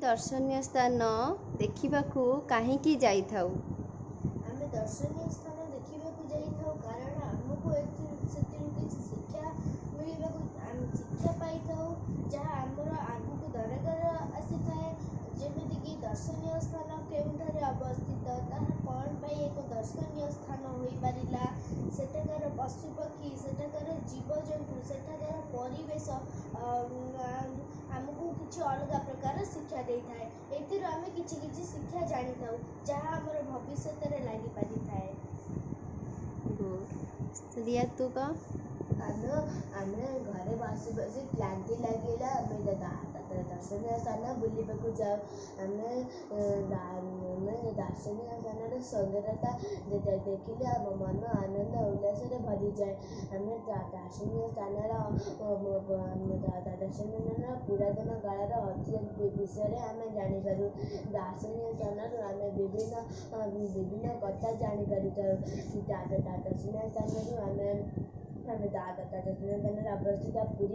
ଦର୍ଶନୀୟ ସ୍ଥାନ ଦେଖିବାକୁ କାହିଁକି ଯାଇଥାଉ? ଆମେ ଦର୍ଶନୀୟ ସ୍ଥାନ ଦେଖିବାକୁ ଯାଇଥାଉ କାରଣ ଆମକୁ ସେଥିରୁ କିଛି ଶିକ୍ଷା ପାଇଥାଉ, ଯାହା ଆମର ଆଗକୁ ଦରକାର ଆସିଥାଏ। ଯେମିତିକି ଦର୍ଶନୀୟ ସ୍ଥାନ କେଉଁଠାରେ ଅବସ୍ଥିତ, ତାହା କ'ଣ ପାଇଁ ଏକ ଦର୍ଶନୀୟ ସ୍ଥାନ ହୋଇପାରିଲା, ସେଠାକାର ପଶୁପକ୍ଷୀ, ସେଠାକାର ଜୀବଜନ୍ତୁ, ସେଠାକାର ପରିବେଶ ଆମକୁ କିଛି ଅଲଗା ପ୍ରକାର ଶିକ୍ଷା ଦେଇଥାଏ। ଏଥିରୁ ଆମେ କିଛି କିଛି ଶିକ୍ଷା ଜାଣିଥାଉ, ଯାହା ଆମର ଭବିଷ୍ୟତରେ ଲାଗିପାରିଥାଏ। ରିୟା ତୁ କହ। ଆମେ ଘରେ ବସି ବସି କ୍ଳାନ୍ତି ଲାଗିଲା, ଆମେ ଦର୍ଶନୀୟ ସ୍ଥାନ ବୁଲିବାକୁ ଯାଉ। ଆମେ ଦର୍ଶନୀୟ ସ୍ଥାନର ସୁନ୍ଦରତା ଦେଖିଲେ ଆମ ମନ ଆନନ୍ଦ ଉଲ୍ଲାସରେ ଭରିଯାଏ। ଆମେ ଦର୍ଶନୀୟ ସ୍ଥାନର ପୁରାତନ କାଳର ଐତିହ୍ୟ ବିଷୟରେ ଆମେ ଜାଣିପାରୁ। ଦର୍ଶନୀୟ ସ୍ଥାନରୁ ଆମେ ବିଭିନ୍ନ କଥା ଜାଣିପାରିଥାଉ। ଦର୍ଶନୀୟ ସ୍ଥାନରୁ ଆମେ ଦର୍ଶନୀୟ ସ୍ଥାନରେ ଅବସ୍ଥିତ ପୁରୀ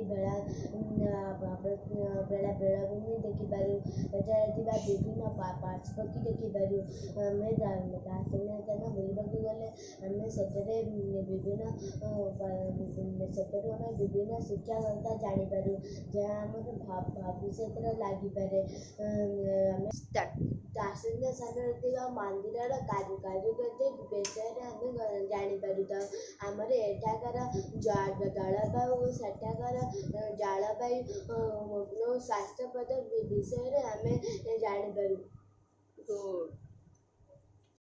ବେଳାଭୂମି ଦେଖିପାରୁ। ଏଠାରେ ଥିବା ବିଭିନ୍ନ ପଶୁପକ୍ଷୀ ଦେଖିପାରୁ। ଆମେ ଦର୍ଶନୀୟ ସ୍ଥାନ ବୁଲିବାକୁ ଗଲେ ଆମେ ସେଥିରୁ ଆମେ ବିଭିନ୍ନ ଶିକ୍ଷା କଥା ଜାଣିପାରୁ, ଯାହା ଆମର ଭବିଷ୍ୟତରେ ଲାଗିପାରେ। ଆମେ ଦର୍ଶନୀୟ ସ୍ଥାନରେ ଥିବା ମନ୍ଦିରର କାରୁକାର୍ଯ୍ୟ ବିଷୟରେ ଆମେ ଜାଣିପାରିଥାଉ। ଆମର ଏଠାକାର ଜଳବାୟୁ ଓ ସେଠାକାର ଜଳବାୟୁ ଓ ସ୍ୱାସ୍ଥ୍ୟପଦ ବିଷୟରେ ଆମେ ଜାଣିପାରୁ।